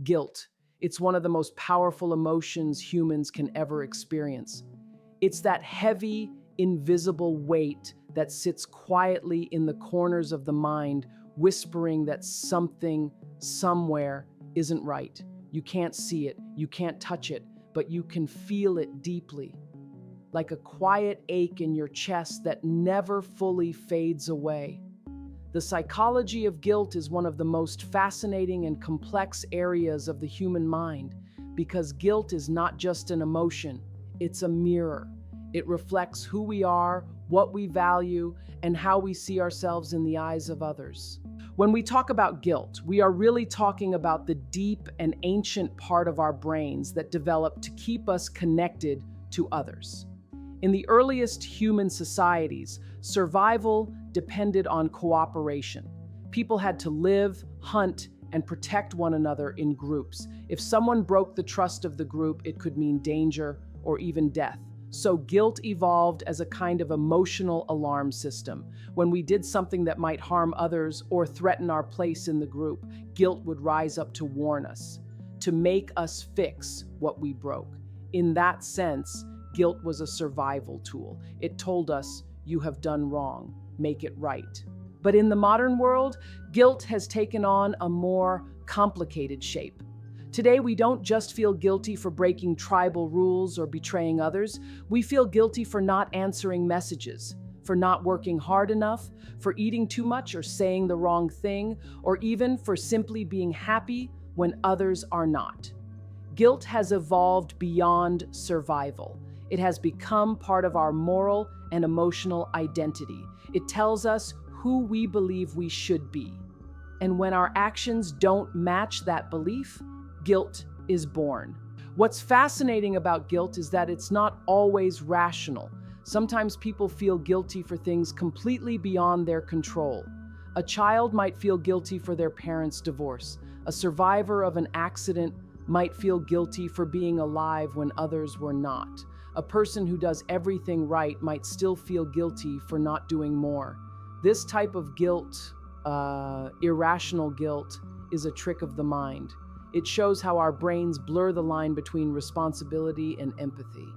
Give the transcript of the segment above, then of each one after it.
Guilt. It's one of the most powerful emotions humans can ever experience. It's that heavy, invisible weight that sits quietly in the corners of the mind, whispering that something, somewhere, isn't right. You can't see it, you can't touch it, but you can feel it deeply, like a quiet ache in your chest that never fully fades away. The psychology of guilt is one of the most fascinating and complex areas of the human mind because guilt is not just an emotion, it's a mirror. It reflects who we are, what we value, and how we see ourselves in the eyes of others. When we talk about guilt, we are really talking about the deep and ancient part of our brains that develop to keep us connected to others. In the earliest human societies, survival depended on cooperation. People had to live, hunt, and protect one another in groups. If someone broke the trust of the group, it could mean danger or even death. So guilt evolved as a kind of emotional alarm system. When we did something that might harm others or threaten our place in the group, guilt would rise up to warn us, to make us fix what we broke. In that sense, guilt was a survival tool. It told us, you have done wrong, make it right. But in the modern world, guilt has taken on a more complicated shape. Today, we don't just feel guilty for breaking tribal rules or betraying others. We feel guilty for not answering messages, for not working hard enough, for eating too much or saying the wrong thing, or even for simply being happy when others are not. Guilt has evolved beyond survival. It has become part of our moral and emotional identity. It tells us who we believe we should be. And when our actions don't match that belief, guilt is born. What's fascinating about guilt is that it's not always rational. Sometimes people feel guilty for things completely beyond their control. A child might feel guilty for their parents' divorce. A survivor of an accident might feel guilty for being alive when others were not. A person who does everything right might still feel guilty for not doing more. This type of guilt, irrational guilt, is a trick of the mind. It shows how our brains blur the line between responsibility and empathy.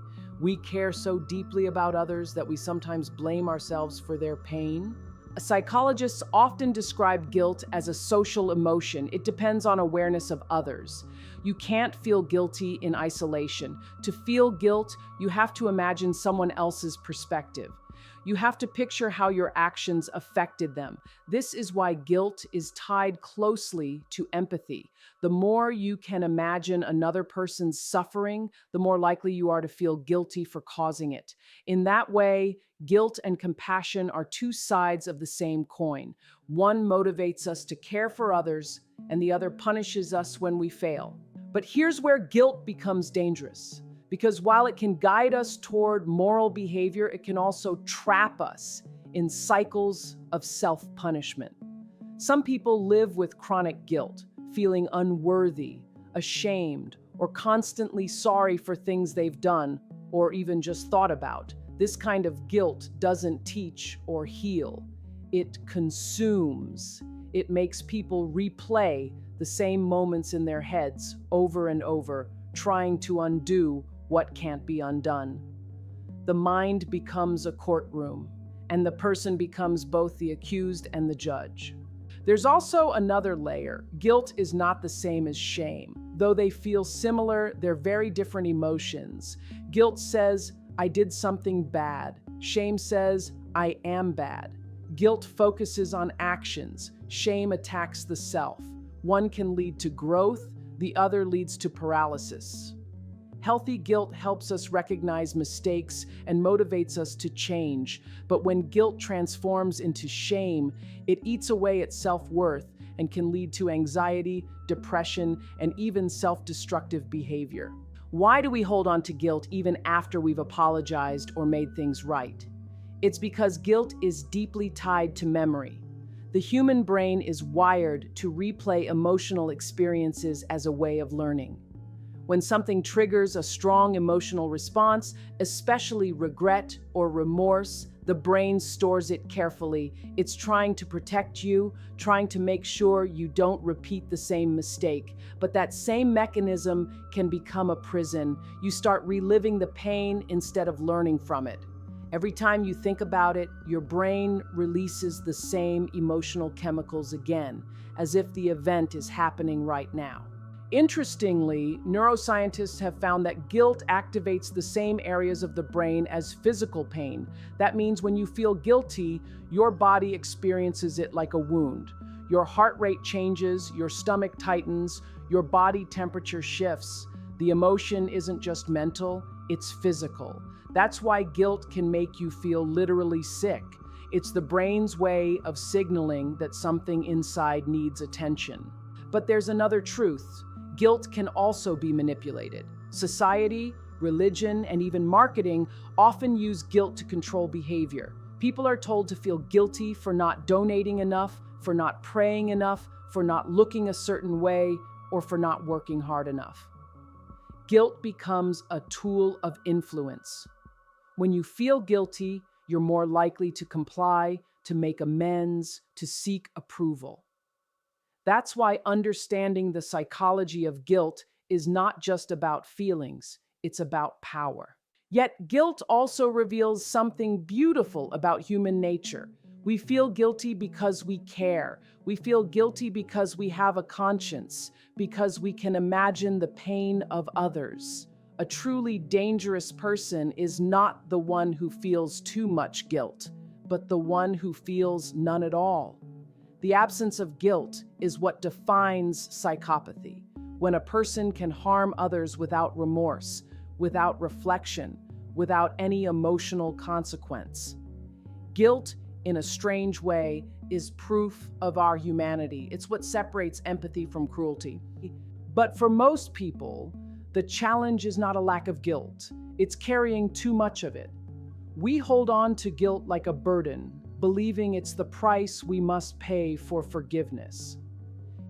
We care so deeply about others that we sometimes blame ourselves for their pain. Psychologists often describe guilt as a social emotion. It depends on awareness of others. You can't feel guilty in isolation. To feel guilt, you have to imagine someone else's perspective. You have to picture how your actions affected them. This is why guilt is tied closely to empathy. The more you can imagine another person's suffering, the more likely you are to feel guilty for causing it. In that way, guilt and compassion are two sides of the same coin. One motivates us to care for others, and the other punishes us when we fail. But here's where guilt becomes dangerous. Because while it can guide us toward moral behavior, it can also trap us in cycles of self-punishment. Some people live with chronic guilt, feeling unworthy, ashamed, or constantly sorry for things they've done or even just thought about. This kind of guilt doesn't teach or heal. It consumes. It makes people replay the same moments in their heads over and over, trying to undo what can't be undone. The mind becomes a courtroom, and the person becomes both the accused and the judge. There's also another layer. Guilt is not the same as shame. Though they feel similar, they're very different emotions. Guilt says, I did something bad. Shame says, I am bad. Guilt focuses on actions. Shame attacks the self. One can lead to growth, the other leads to paralysis. Healthy guilt helps us recognize mistakes and motivates us to change. But when guilt transforms into shame, it eats away at self-worth and can lead to anxiety, depression, and even self-destructive behavior. Why do we hold on to guilt even after we've apologized or made things right? It's because guilt is deeply tied to memory. The human brain is wired to replay emotional experiences as a way of learning. When something triggers a strong emotional response, especially regret or remorse, The brain stores it carefully. It's trying to protect you, trying to make sure you don't repeat the same mistake. But that same mechanism can become a prison. You start reliving the pain instead of learning from it. Every time you think about it, your brain releases the same emotional chemicals again, as if the event is happening right now. Interestingly, neuroscientists have found that guilt activates the same areas of the brain as physical pain. That means when you feel guilty, your body experiences it like a wound. Your heart rate changes, your stomach tightens, your body temperature shifts. The emotion isn't just mental, it's physical. That's why guilt can make you feel literally sick. It's the brain's way of signaling that something inside needs attention. But there's another truth. Guilt can also be manipulated. Society, religion, and even marketing often use guilt to control behavior. People are told to feel guilty for not donating enough, for not praying enough, for not looking a certain way, or for not working hard enough. Guilt becomes a tool of influence. When you feel guilty, you're more likely to comply, to make amends, to seek approval. That's why understanding the psychology of guilt is not just about feelings, it's about power. Yet guilt also reveals something beautiful about human nature. We feel guilty because we care. We feel guilty because we have a conscience, because we can imagine the pain of others. A truly dangerous person is not the one who feels too much guilt, but the one who feels none at all. The absence of guilt is what defines psychopathy, when a person can harm others without remorse, without reflection, without any emotional consequence. Guilt, in a strange way, is proof of our humanity. It's what separates empathy from cruelty. But for most people, the challenge is not a lack of guilt. It's carrying too much of it. We hold on to guilt like a burden, believing it's the price we must pay for forgiveness.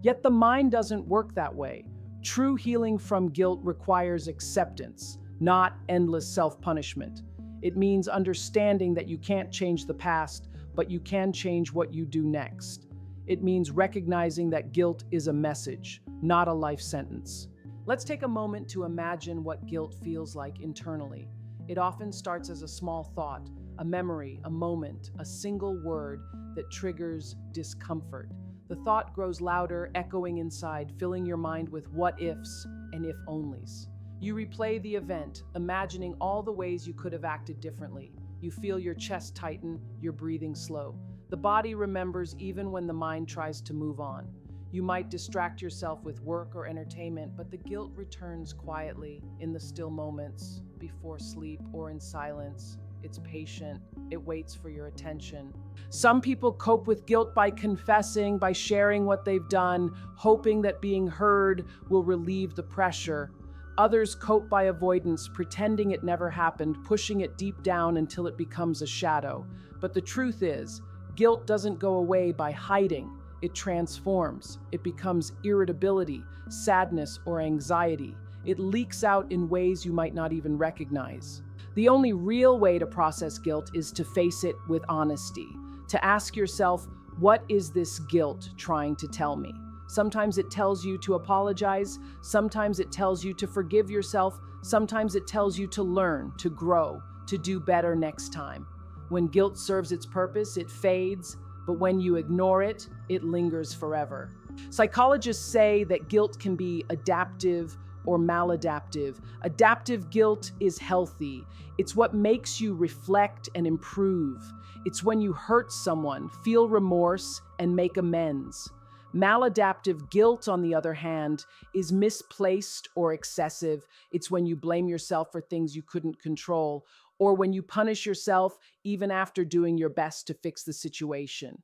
Yet the mind doesn't work that way. True healing from guilt requires acceptance, not endless self-punishment. It means understanding that you can't change the past, but you can change what you do next. It means recognizing that guilt is a message, not a life sentence. Let's take a moment to imagine what guilt feels like internally. It often starts as a small thought, a memory, a moment, a single word that triggers discomfort. The thought grows louder, echoing inside, filling your mind with what ifs and if onlys. You replay the event, imagining all the ways you could have acted differently. You feel your chest tighten, your breathing slow. The body remembers even when the mind tries to move on. You might distract yourself with work or entertainment, but the guilt returns quietly in the still moments, before sleep or in silence. It's patient. It waits for your attention. Some people cope with guilt by confessing, by sharing what they've done, hoping that being heard will relieve the pressure. Others cope by avoidance, pretending it never happened, pushing it deep down until it becomes a shadow. But the truth is, guilt doesn't go away by hiding. It transforms. It becomes irritability, sadness, or anxiety. It leaks out in ways you might not even recognize. The only real way to process guilt is to face it with honesty, to ask yourself, what is this guilt trying to tell me? Sometimes it tells you to apologize, sometimes it tells you to forgive yourself, sometimes it tells you to learn, to grow, to do better next time. When guilt serves its purpose, it fades, but when you ignore it, it lingers forever. Psychologists say that guilt can be adaptive or maladaptive. Adaptive guilt is healthy. It's what makes you reflect and improve. It's when you hurt someone, feel remorse, and make amends. Maladaptive guilt, on the other hand, is misplaced or excessive. It's when you blame yourself for things you couldn't control, or when you punish yourself even after doing your best to fix the situation.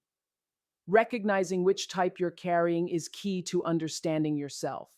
Recognizing which type you're carrying is key to understanding yourself.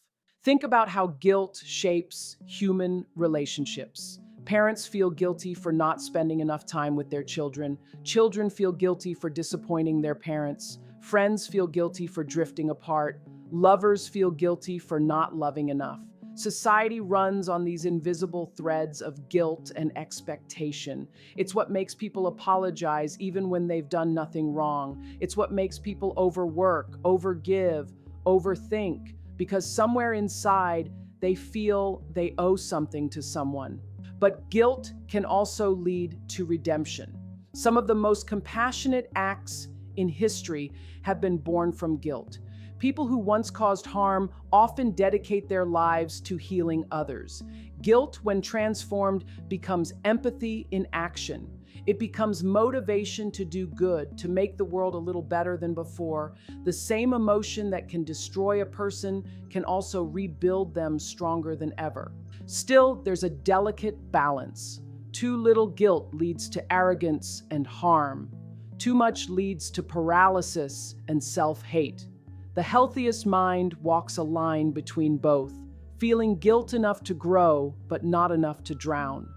Think about how guilt shapes human relationships. Parents feel guilty for not spending enough time with their children. Children feel guilty for disappointing their parents. Friends feel guilty for drifting apart. Lovers feel guilty for not loving enough. Society runs on these invisible threads of guilt and expectation. It's what makes people apologize even when they've done nothing wrong. It's what makes people overwork, overgive, overthink, because somewhere inside they feel they owe something to someone. But guilt can also lead to redemption. Some of the most compassionate acts in history have been born from guilt. People who once caused harm often dedicate their lives to healing others. Guilt, when transformed, becomes empathy in action. It becomes motivation to do good, to make the world a little better than before. The same emotion that can destroy a person can also rebuild them stronger than ever. Still, there's a delicate balance. Too little guilt leads to arrogance and harm. Too much leads to paralysis and self-hate. The healthiest mind walks a line between both, feeling guilt enough to grow, but not enough to drown.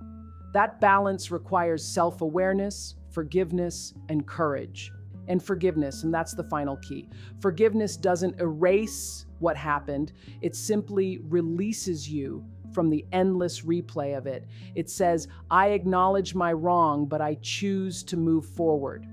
That balance requires self-awareness, forgiveness, and courage. And forgiveness, and that's the final key. Forgiveness doesn't erase what happened, it simply releases you from the endless replay of it. It says, I acknowledge my wrong, but I choose to move forward.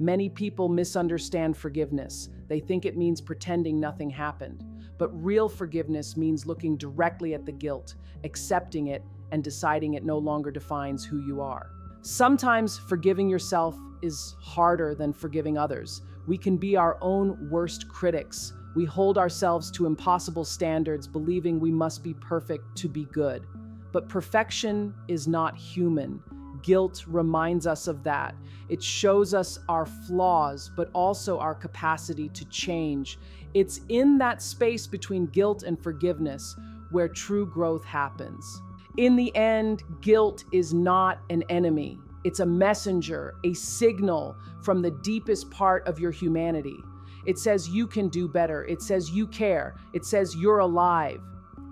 Many people misunderstand forgiveness. They think it means pretending nothing happened. But real forgiveness means looking directly at the guilt, accepting it, and deciding it no longer defines who you are. Sometimes forgiving yourself is harder than forgiving others. We can be our own worst critics. We hold ourselves to impossible standards, believing we must be perfect to be good. But perfection is not human. Guilt reminds us of that. It shows us our flaws, but also our capacity to change. It's in that space between guilt and forgiveness where true growth happens. In the end, guilt is not an enemy. It's a messenger, a signal from the deepest part of your humanity. It says you can do better. It says you care. It says you're alive.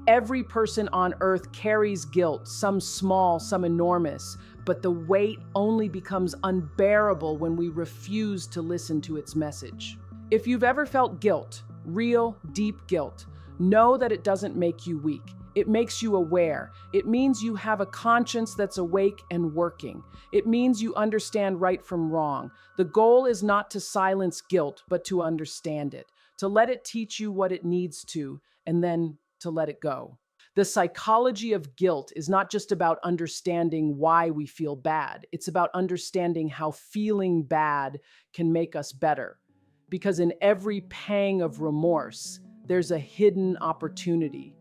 Every person on earth carries guilt, some small, some enormous, but the weight only becomes unbearable when we refuse to listen to its message. If you've ever felt guilt, real, deep guilt, know that it doesn't make you weak. It makes you aware. It means you have a conscience that's awake and working. It means you understand right from wrong. The goal is not to silence guilt, but to understand it, to let it teach you what it needs to, and then to let it go. The psychology of guilt is not just about understanding why we feel bad. It's about understanding how feeling bad can make us better. Because in every pang of remorse, there's a hidden opportunity.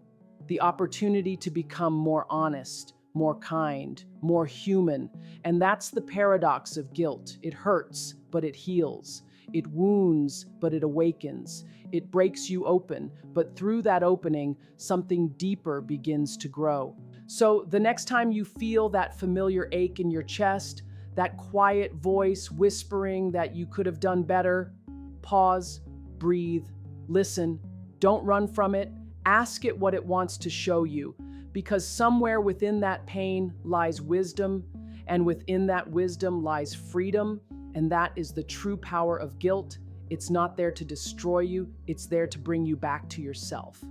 The opportunity to become more honest, more kind, more human. And that's the paradox of guilt. It hurts, but it heals. It wounds, but it awakens. It breaks you open, but through that opening, something deeper begins to grow. So the next time you feel that familiar ache in your chest, that quiet voice whispering that you could have done better, pause, breathe, listen. Don't run from it. Ask it what it wants to show you, because somewhere within that pain lies wisdom, and within that wisdom lies freedom, and that is the true power of guilt. It's not there to destroy you, it's there to bring you back to yourself.